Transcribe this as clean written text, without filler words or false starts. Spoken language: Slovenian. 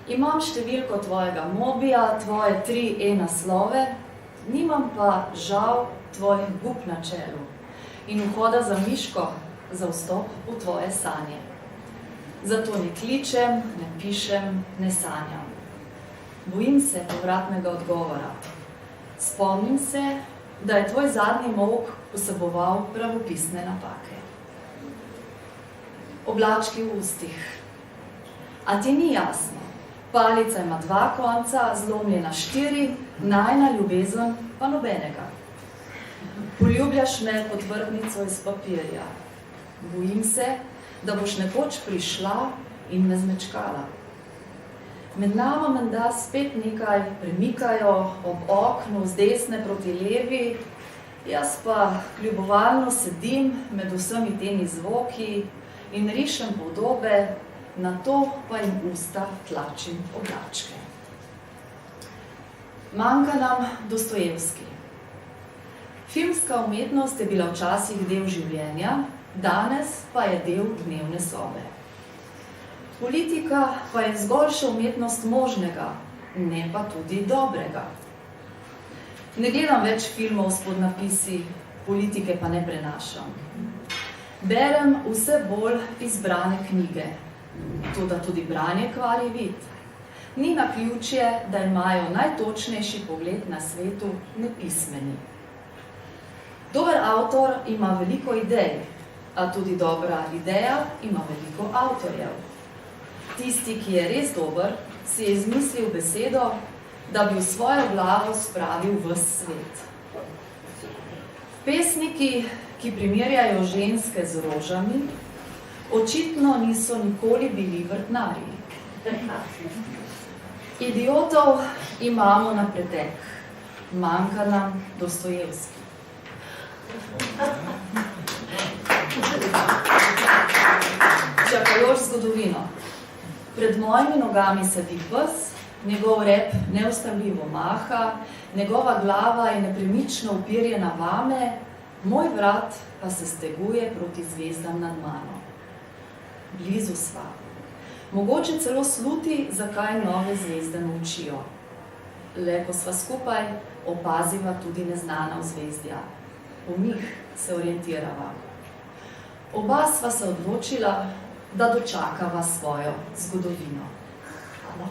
Imam številko tvojega mobija, tvoje 3 e-naslove, nimam pa žal tvojih gub na čelu in vhoda za miško za vstop v tvoje sanje. Zato ne kličem, ne pišem, ne sanjam. Bojim se povratnega odgovora. Spomnim se, da je tvoj zadnji molk vseboval pravopisne napake. Oblački v ustih. A ti ni jasno. Palica ima 2 konca, zlomljena 4, najina ljubezen pa nobenega. Poljubljaš me pod vrtnico iz papirja. Bojim se, da boš nekoč prišla in me zmečkala. Med nama menda spet nekaj premikajo ob oknu z desne proti levi, jaz pa ljubovalno sedim med vsemi temi zvoki in rišem podobe, na to pa jim usta tlačim oblačke. Manjka nam Dostojevski. Filmska umetnost je bila včasih del življenja, danes pa je del dnevne sobe. Politika pa je zgolj še umetnost možnega, ne pa tudi dobrega. Ne gledam več filmov s podnapisi, politike pa ne prenašam. Berem vse bolj izbrane knjige, toda tudi branje kvari vid. Ni naključje, da imajo najtočnejši pogled na svetu nepismeni. Dober avtor ima veliko idej, a tudi dobra ideja ima veliko avtorjev. Tisti, ki je res dober, si je izmislil besedo, da bi v svojo glavo spravil ves svet. Pesniki, ki primerjajo ženske z rožami, očitno niso nikoli bili vrtnarji. Idiotov imamo na pretek, manjka nam Dostojevski. Čakajoč zgodovino. Pred mojimi nogami sedi pes, njegov rep neustavljivo maha, njegova glava je nepremično upirjena vame, moj vrat pa se steguje proti zvezdam nad mano. Blizu sva. Mogoče celo sluti, zakaj nove zvezde molčijo. Le ko sva skupaj, opaziva tudi neznana vzvezdja. V njih se orientirava. Oba sva se odločila, da dočakava svojo zgodovino. Hvala.